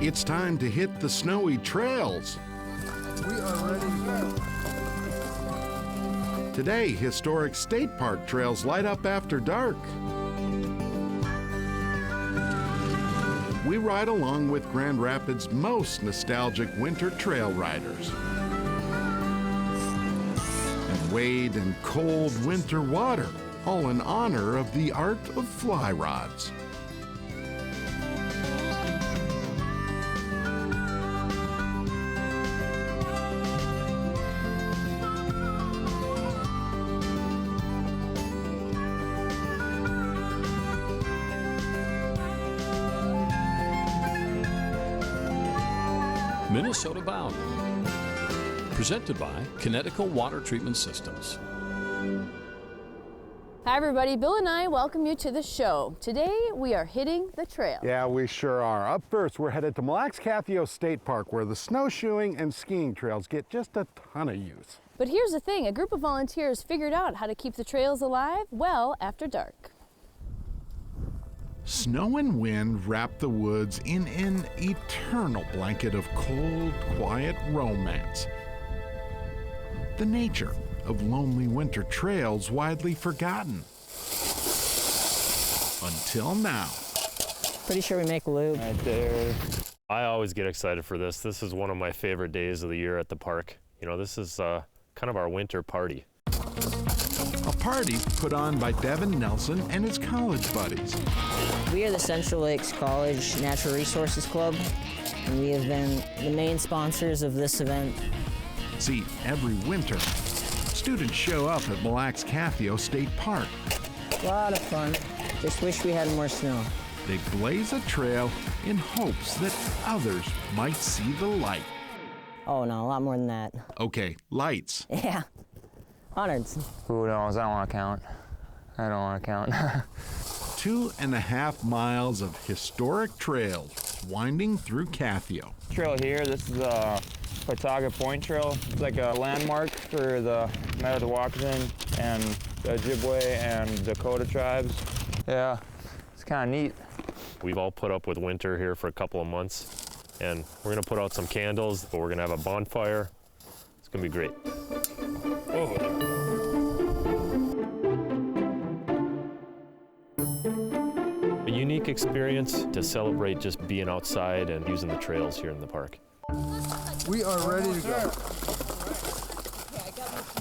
It's time to hit the snowy trails. We are ready to go. Today, historic state park trails light up after dark. We ride along with Grand Rapids' most nostalgic winter trail riders and wade in cold winter water, all in honor of the art of fly rods. Minnesota Bound, presented by Connecticut Water Treatment Systems. Hi everybody, Bill and I welcome you to the show. Today we are hitting the trail. Yeah, we sure are. Up first, we're headed to Mille Lacs-Cathio State Park, where the snowshoeing and skiing trails get just a ton of use. But here's the thing, a group of volunteers figured out how to keep the trails alive well after dark. Snow and wind wrap the woods in an eternal blanket of cold, quiet romance. The nature of lonely winter trails widely forgotten. Until now. Pretty sure we make loop. Right there. I always get excited for this. This is one of my favorite days of the year at the park. You know, this is kind of our winter party. A party put on by Devin Nelson and his college buddies. We are the Central Lakes College Natural Resources Club, and we have been the main sponsors of this event. See, every winter, students show up at Mille Lacs-Cathio State Park. A lot of fun. Just wish we had more snow. They blaze a trail in hopes that others might see the light. Oh no, a lot more than that. Okay, lights. Yeah, hundreds. Who knows? I don't want to count. I don't want to count. 2.5 miles of historic trails winding through Cathio. Trail here, this is Pawtucket Point Trail. It's like a landmark for the Metawakan and the Ojibwe and Dakota tribes. Yeah, it's kind of neat. We've all put up with winter here for a couple of months, and we're gonna put out some candles, but we're gonna have a bonfire. It's gonna be great. Oh. A unique experience to celebrate just being outside and using the trails here in the park. We are ready to go.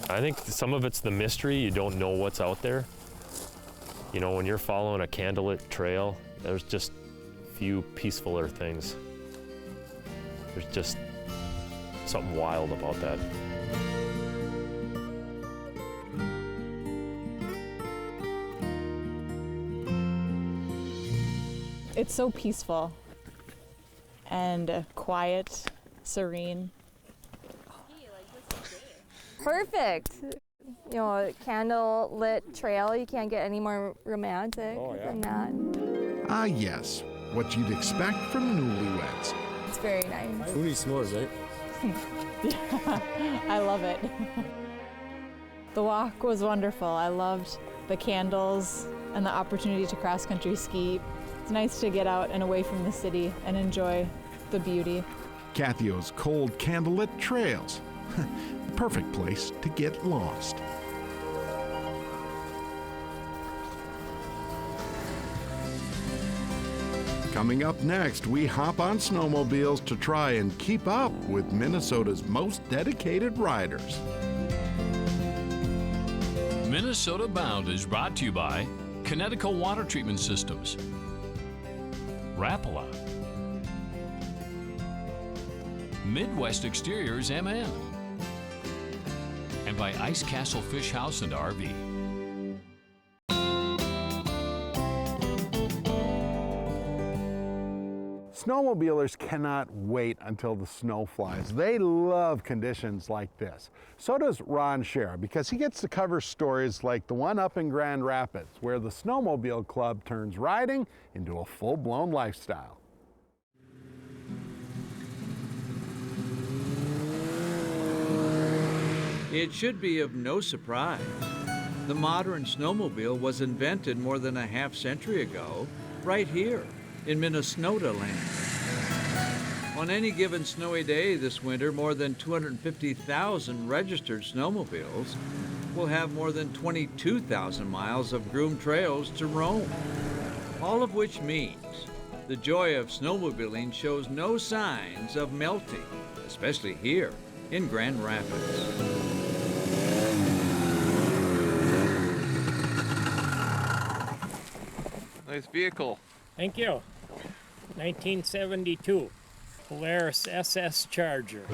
I think some of it's the mystery. You don't know what's out there. You know, when you're following a Candlelit trail, there's just few peacefuler things. There's just something wild about that. It's so peaceful and quiet, serene. Perfect. You know, candle-lit trail, you can't get any more romantic than that. Ah yes, what you'd expect from newlyweds. It's very nice. Who needs s'mores, right? I love it. The walk was wonderful. I loved the candles and the opportunity to cross-country ski. It's nice to get out and away from the city and enjoy the beauty. Cathio's cold candlelit trails. The perfect place to get lost. Coming up next, we hop on snowmobiles to try and keep up with Minnesota's most dedicated riders. Minnesota Bound is brought to you by Connecticut Water Treatment Systems, Rapala, Midwest Exteriors MN, and by Ice Castle Fish House and RV. Snowmobilers cannot wait until the snow flies. They love conditions like this. So does Ron Shera, because he gets to cover stories like the one up in Grand Rapids, where the Snowmobile Club turns riding into a full-blown lifestyle. It should be of no surprise. The modern snowmobile was invented more than a half century ago, right here in Minnesota land. On any given snowy day this winter, more than 250,000 registered snowmobiles will have more than 22,000 miles of groomed trails to roam. All of which means the joy of snowmobiling shows no signs of melting, especially here in Grand Rapids. Nice vehicle. Thank you. 1972 Polaris SS Charger.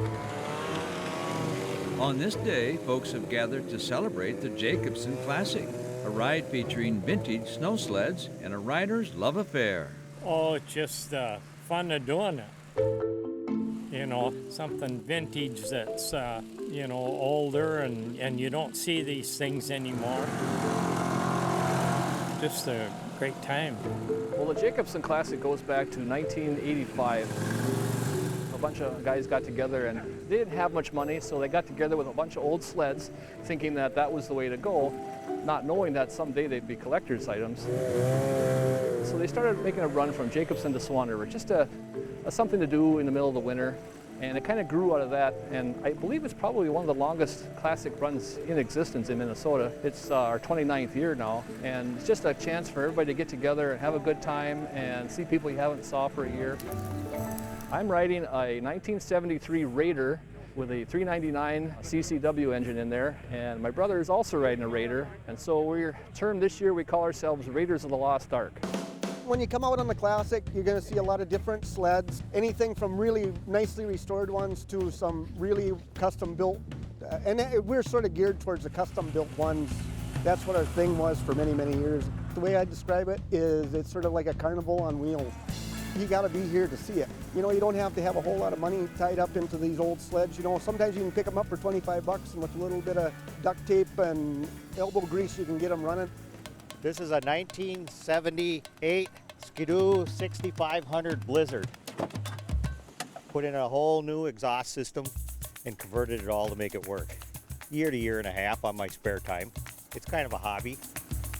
On this day, folks have gathered to celebrate the Jacobson Classic, a ride featuring vintage snow sleds and a rider's love affair. Oh, it's just fun of doing it. You know, something vintage that's, you know, older and you don't see these things anymore. Just a great time. Well, the Jacobson Classic goes back to 1985. A bunch of guys got together and they didn't have much money, so they got together with a bunch of old sleds, thinking that that was the way to go, not knowing that someday they'd be collector's items. So they started making a run from Jacobson to Swan River, just a something to do in the middle of the winter. And it kind of grew out of that, and I believe it's probably one of the longest classic runs in existence in Minnesota. It's our 29th year now, and it's just a chance for everybody to get together and have a good time and see people you haven't saw for a year. I'm riding a 1973 Raider with a 399 CCW engine in there, and my brother is also riding a Raider, and so we're termed this year, we call ourselves Raiders of the Lost Ark. When you come out on the Classic, you're going to see a lot of different sleds, anything from really nicely restored ones to some really custom built, and we're sort of geared towards the custom built ones. That's what our thing was for many, many years. The way I describe it is it's sort of like a carnival on wheels. You got to be here to see it. You know, you don't have to have a whole lot of money tied up into these old sleds. You know, sometimes you can pick them up for 25 bucks, and with a little bit of duct tape and elbow grease, you can get them running. This is a 1978 Skidoo 6500 Blizzard. Put in a whole new exhaust system and converted it all to make it work. Year to year and a half on my spare time. It's kind of a hobby.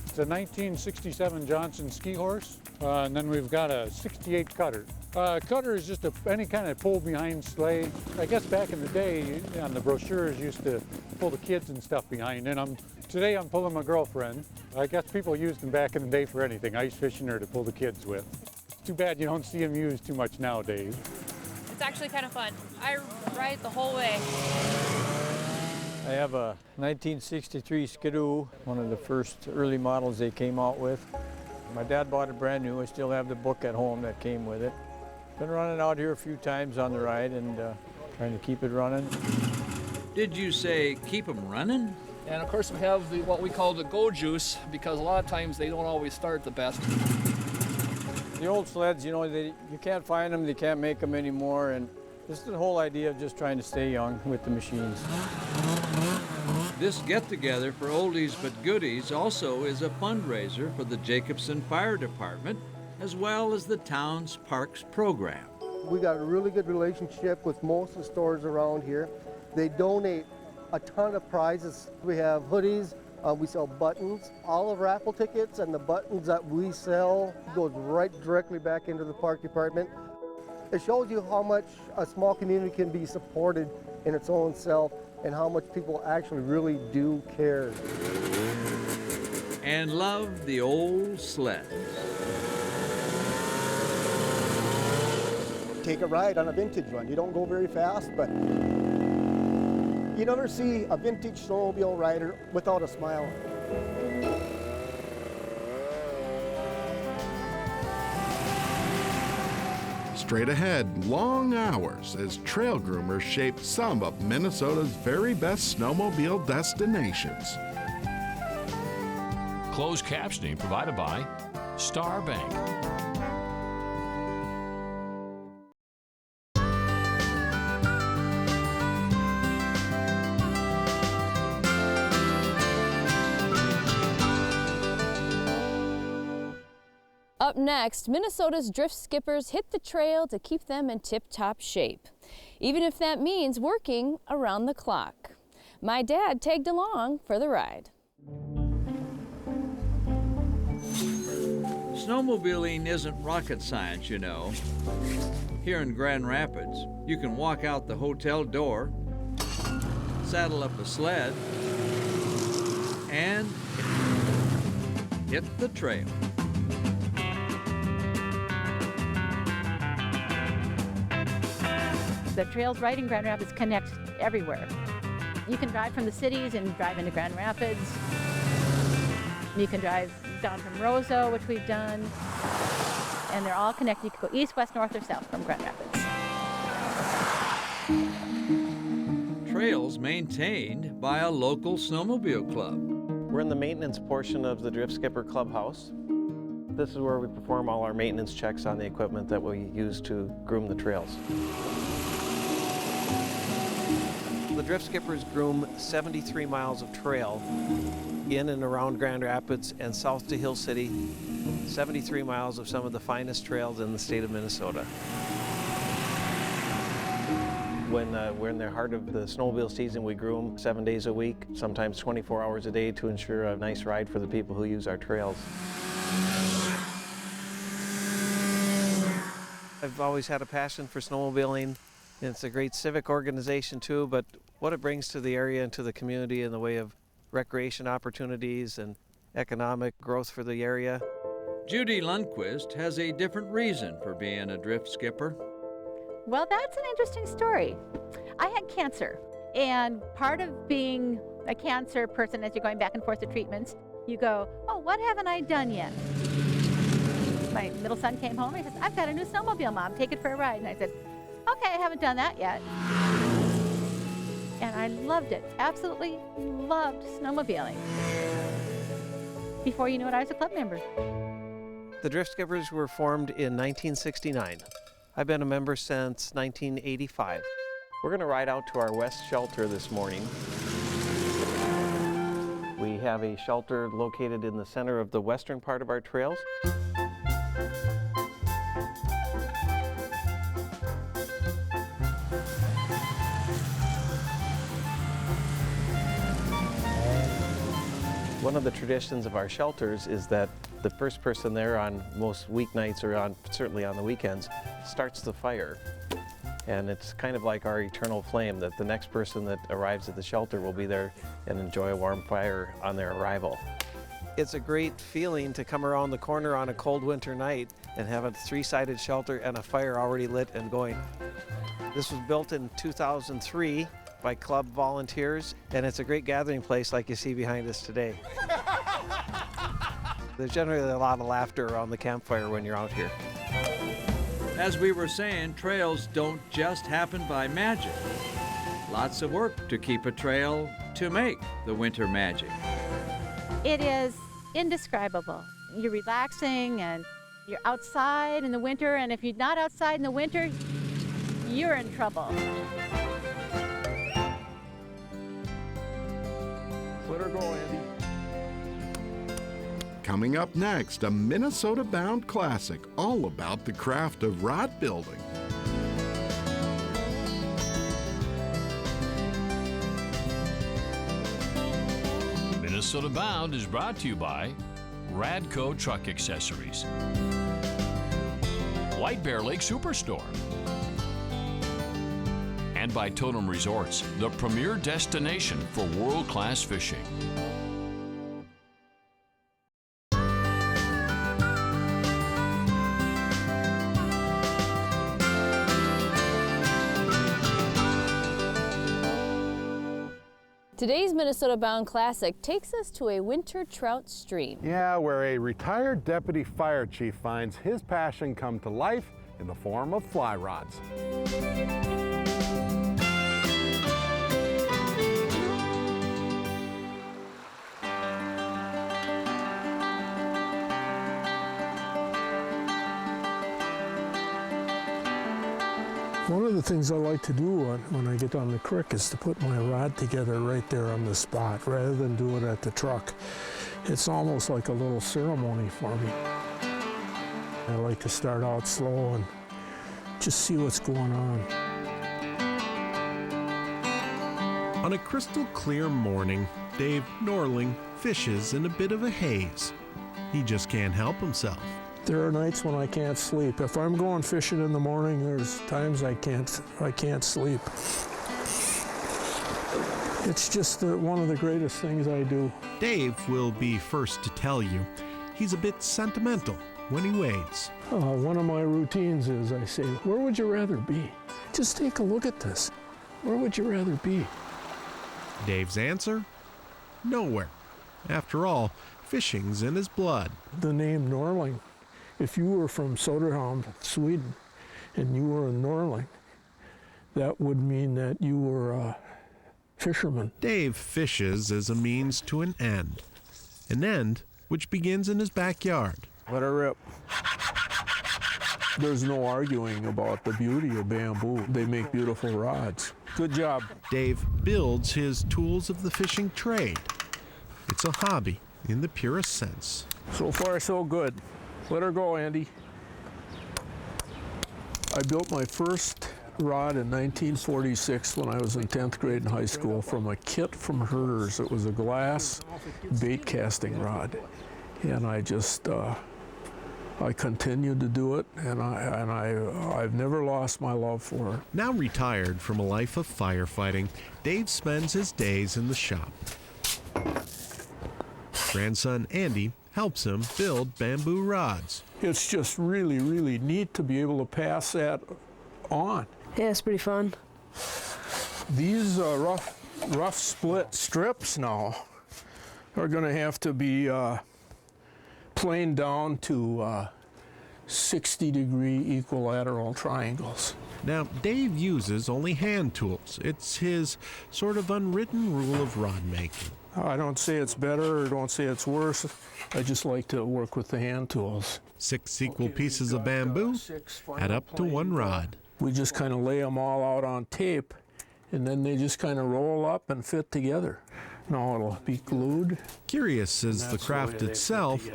It's a 1967 Johnson ski horse, and then we've got a 68 Cutter. Cutter is just any kind of pull behind sleigh. I guess back in the day, on the brochures used to pull the kids and stuff behind, and today I'm pulling my girlfriend. I guess people used them back in the day for anything, ice fishing or to pull the kids with. Too bad you don't see them used too much nowadays. It's actually kind of fun. I ride the whole way. I have a 1963 Skidoo, one of the first early models they came out with. My dad bought it brand new. I still have the book at home that came with it. Been running out here a few times on the ride and trying to keep it running. Did you say keep them running? And of course we have what we call the go juice, because a lot of times they don't always start the best. The old sleds, you know, you can't find them, they can't make them anymore, and this is the whole idea of just trying to stay young with the machines. This get-together for oldies but goodies also is a fundraiser for the Jacobson Fire Department, as well as the town's parks program. We got a really good relationship with most of the stores around here. They donate a ton of prizes. We have hoodies, we sell buttons. All of raffle tickets and the buttons that we sell goes right directly back into the park department. It shows you how much a small community can be supported in its own self and how much people actually really do care. And love the old sleds. Take a ride on a vintage one. You don't go very fast, but you never see a vintage snowmobile rider without a smile. Straight ahead, long hours as trail groomers shape some of Minnesota's very best snowmobile destinations. Closed captioning provided by Star Bank. Up next, Minnesota's drift skippers hit the trail to keep them in tip-top shape, even if that means working around the clock. My dad tagged along for the ride. Snowmobiling isn't rocket science, you know. Here in Grand Rapids, you can walk out the hotel door, saddle up a sled, and hit the trail. The trails right in Grand Rapids connect everywhere. You can drive from the cities and drive into Grand Rapids. You can drive down from Roseau, which we've done, and they're all connected. You can go east, west, north, or south from Grand Rapids. Trails maintained by a local snowmobile club. We're in the maintenance portion of the Drift Skipper Clubhouse. This is where we perform all our maintenance checks on the equipment that we use to groom the trails. The Drift Skippers groom 73 miles of trail in and around Grand Rapids and south to Hill City, 73 miles of some of the finest trails in the state of Minnesota. When we're in the heart of the snowmobile season, we groom 7 days a week, sometimes 24 hours a day, to ensure a nice ride for the people who use our trails. I've always had a passion for snowmobiling. It's a great civic organization too, but what it brings to the area and to the community in the way of recreation opportunities and economic growth for the area. Judy Lundquist has a different reason for being a drift skipper. Well, that's an interesting story. I had cancer, and part of being a cancer person, as you're going back and forth to treatments, you go, oh, what haven't I done yet? My middle son came home and he says, I've got a new snowmobile, Mom, take it for a ride. And I said, okay, I haven't done that yet. And I loved it, absolutely loved snowmobiling. Before you knew it, I was a club member. The Drift Skippers were formed in 1969. I've been a member since 1985. We're going to ride out to our west shelter this morning. We have a shelter located in the center of the western part of our trails. One of the traditions of our shelters is that the first person there on most weeknights or certainly on the weekends starts the fire. And it's kind of like our eternal flame, that the next person that arrives at the shelter will be there and enjoy a warm fire on their arrival. It's a great feeling to come around the corner on a cold winter night and have a three-sided shelter and a fire already lit and going. This was built in 2003 by club volunteers, and it's a great gathering place like you see behind us today. There's generally a lot of laughter around the campfire when you're out here. As we were saying, trails don't just happen by magic. Lots of work to keep a trail to make the winter magic. It is indescribable. You're relaxing and you're outside in the winter, and if you're not outside in the winter, you're in trouble. Let her go, Andy. Coming up next, a Minnesota-bound classic all about the craft of rod building. Minnesota Bound is brought to you by Radco Truck Accessories, White Bear Lake Superstore, and by Totem Resorts, the premier destination for world-class fishing. Today's Minnesota Bound Classic takes us to a winter trout stream. Yeah, where a retired deputy fire chief finds his passion come to life in the form of fly rods. One of the things I like to do when I get on the creek is to put my rod together right there on the spot rather than do it at the truck. It's almost like a little ceremony for me. I like to start out slow and just see what's going on. On a crystal clear morning, Dave Norling fishes in a bit of a haze. He just can't help himself. There are nights when I can't sleep. If I'm going fishing in the morning, there's times I can't sleep. It's just one of the greatest things I do. Dave will be first to tell you he's a bit sentimental when he wades. One of my routines is I say, where would you rather be? Just take a look at this. Where would you rather be? Dave's answer? Nowhere. After all, fishing's in his blood. The name Norling, if you were from Söderhamn, Sweden, and you were in Norling, that would mean that you were a fisherman. Dave fishes as a means to an end which begins in his backyard. Let her rip. There's no arguing about the beauty of bamboo. They make beautiful rods. Good job. Dave builds his tools of the fishing trade. It's a hobby in the purest sense. So far, so good. Let her go, Andy. I built my first rod in 1946 when I was in 10th grade in high school from a kit from Herders. It was a glass bait casting rod. And I just, I continued to do it, and I've never lost my love for it. Now retired from a life of firefighting, Dave spends his days in the shop. Grandson Andy helps him build bamboo rods. It's just really, really neat to be able to pass that on. Yeah, it's pretty fun. These rough split strips now are going to have to be planed down to 60-degree equilateral triangles. Now, Dave uses only hand tools. It's his sort of unwritten rule of rod making. I don't say it's better or don't say it's worse. I just like to work with the hand tools. 6 equal pieces of bamboo add up to one rod. We just kind of lay them all out on tape, and then they just kind of roll up and fit together. Now it'll be glued. Curious as the craft itself,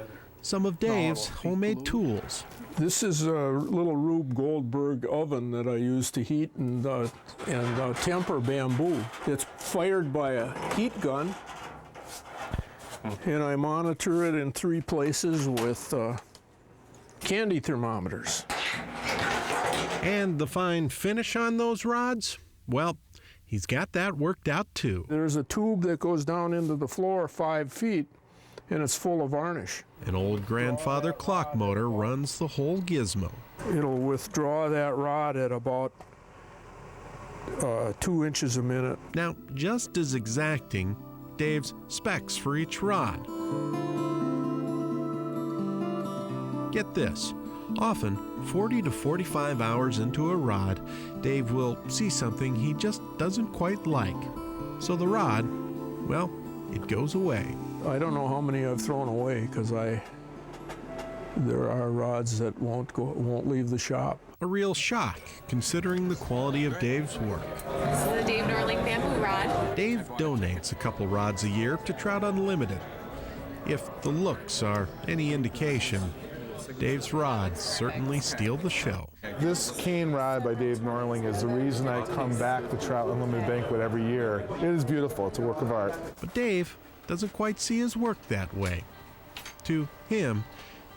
some of Dave's homemade tools. This is a little Rube Goldberg oven that I use to heat and temper bamboo. It's fired by a heat gun, and I monitor it in 3 places with candy thermometers. And the fine finish on those rods? Well, he's got that worked out too. There's a tube that goes down into the floor 5 feet, and it's full of varnish. An old grandfather clock motor runs the whole gizmo. It'll withdraw that rod at about 2 inches a minute. Now, just as exacting, Dave's specs for each rod. Get this, often 40 to 45 hours into a rod, Dave will see something he just doesn't quite like. So the rod, well, it goes away. I don't know how many I've thrown away because there are rods that won't leave the shop. A real shock, considering the quality of Dave's work. This is the Dave Norling bamboo rod. Dave donates a couple rods a year to Trout Unlimited. If the looks are any indication, Dave's rods certainly steal the show. This cane rod by Dave Norling is the reason I come back to Trout Unlimited Banquet every year. It is beautiful. It's a work of art. But Dave doesn't quite see his work that way. To him,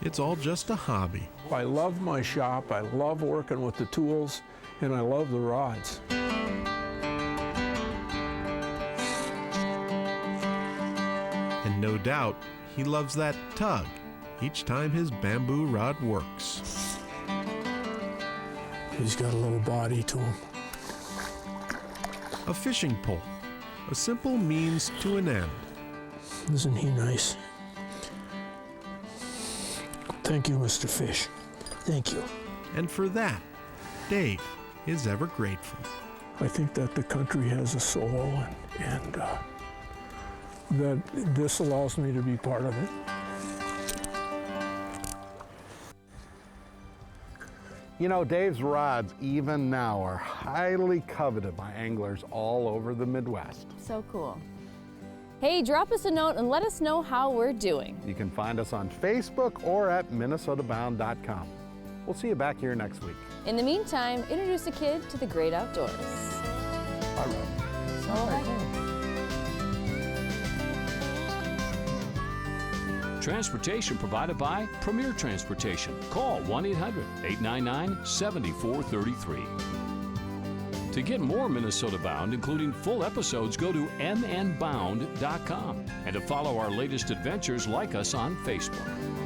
it's all just a hobby. I love my shop, I love working with the tools, and I love the rods. And no doubt, he loves that tug each time his bamboo rod works. He's got a little body to him. A fishing pole, a simple means to an end. Isn't he nice? Thank you, Mr. Fish. Thank you. And for that, Dave is ever grateful. I think that the country has a soul, and that this allows me to be part of it. You know, Dave's rods, even now, are highly coveted by anglers all over the Midwest. So cool. Hey, drop us a note and let us know how we're doing. You can find us on Facebook or at minnesotabound.com. We'll see you back here next week. In the meantime, introduce a kid to the great outdoors. Bye, Rob. Transportation provided by Premier Transportation. Call 1-800-899-7433. To get more Minnesota Bound, including full episodes, go to mnbound.com. And to follow our latest adventures, like us on Facebook.